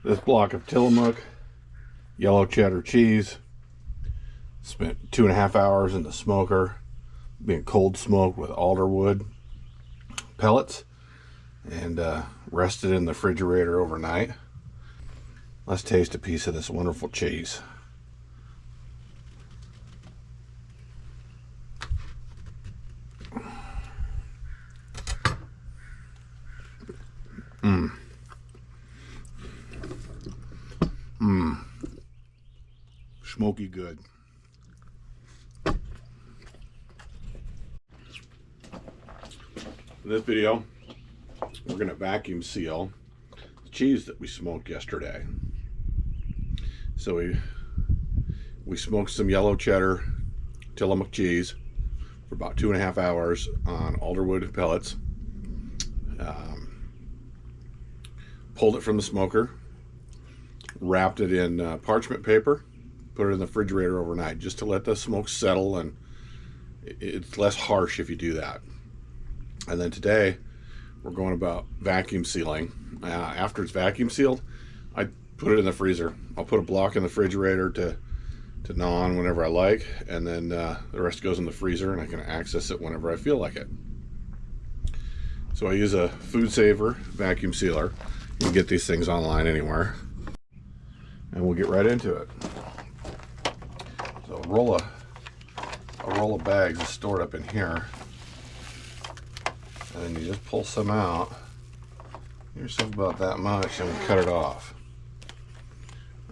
This block of Tillamook yellow cheddar cheese. Spent 2.5 hours in the smoker, being cold smoked with alder wood pellets, and rested in the refrigerator overnight. Let's taste a piece of this wonderful cheese. Smoky good. In this video, we're going to vacuum seal the cheese that we smoked yesterday. So we smoked some yellow cheddar Tillamook cheese for about 2.5 hours on alderwood pellets. Pulled it from the smoker, wrapped it in parchment paper, put it in the refrigerator overnight just to let the smoke settle, and it's less harsh if you do that. And then today we're going about vacuum sealing. After it's vacuum sealed, I put it in the freezer. I'll put a block in the refrigerator to gnaw on whenever I like, and then the rest goes in the freezer, and I can access it whenever I feel like it. So I use a food saver vacuum sealer. You can get these things online anywhere, and we'll get right into it. So a roll of bags is stored up in here, and then you just pull some out. Give yourself about that much, and we cut it off.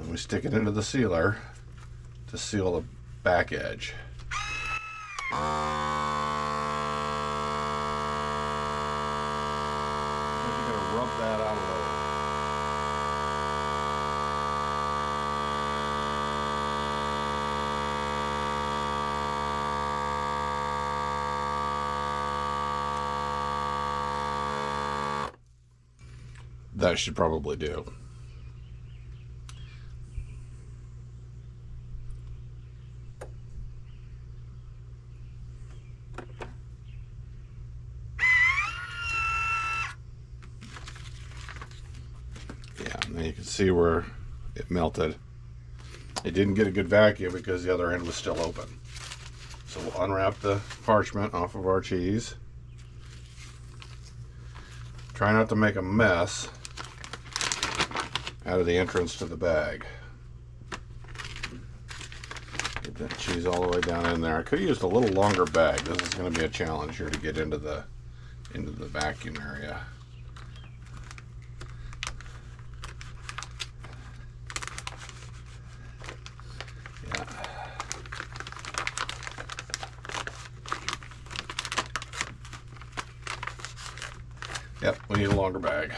And we stick it into the sealer to seal the back edge. You're gonna rub that out a little. That should probably do. Yeah, and then you can see where it melted. It didn't get a good vacuum because the other end was still open. So we'll unwrap the parchment off of our cheese. Try not to make a mess out of the entrance to the bag. Get that cheese all the way down in there. I could have used a little longer bag. This is going to be a challenge here to get into the vacuum area. Yeah. Yep, we need a longer bag.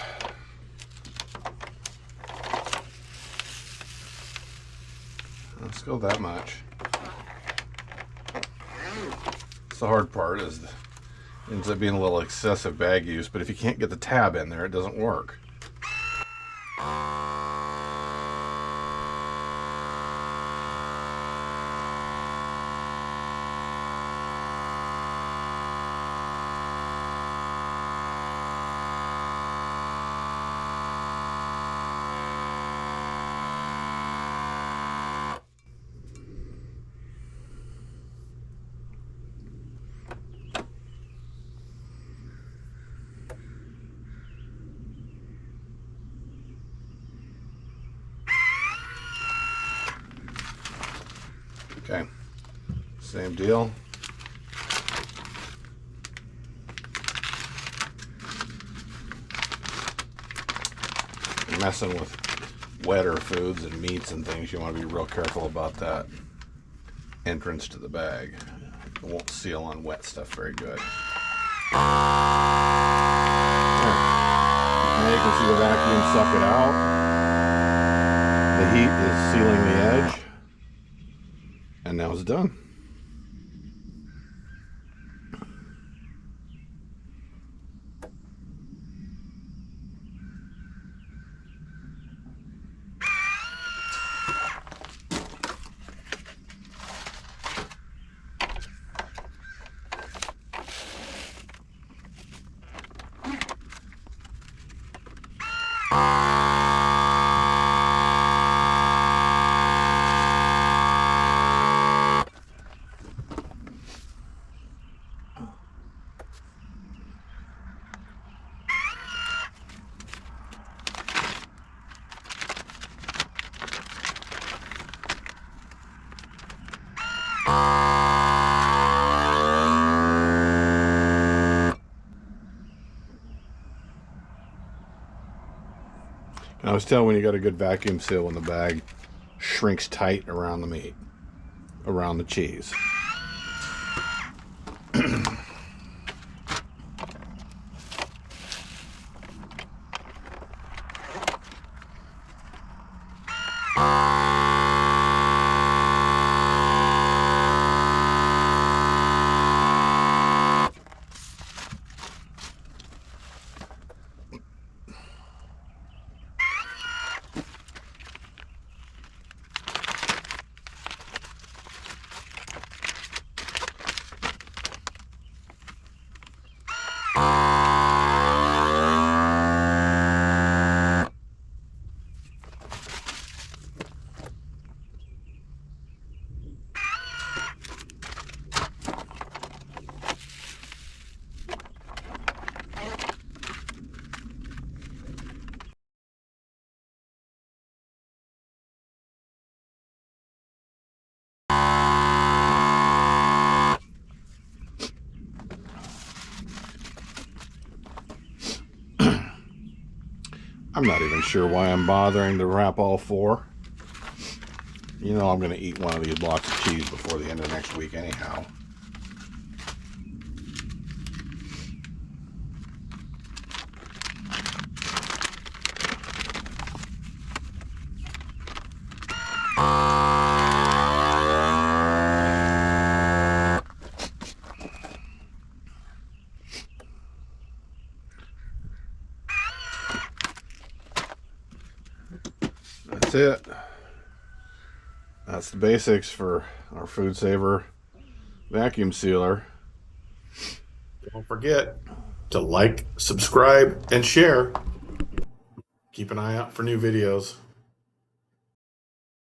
Let's go that much. It's the hard part, is it ends up being a little excessive bag use, but if you can't get the tab in there, it doesn't work. Okay, same deal. You're messing with wetter foods and meats and things, you want to be real careful about that entrance to the bag. It won't seal on wet stuff very good. Now you can see the vacuum suck it out. The heat is sealing the edge. And now it's done. And I was telling when you got a good vacuum seal when the bag shrinks tight around the meat, around the cheese. I'm not even sure why I'm bothering to wrap all 4. You know I'm going to eat one of these blocks of cheese before the end of next week anyhow. That's it. That's the basics for our Food Saver vacuum sealer. Don't forget to like, subscribe, and share. Keep an eye out for new videos.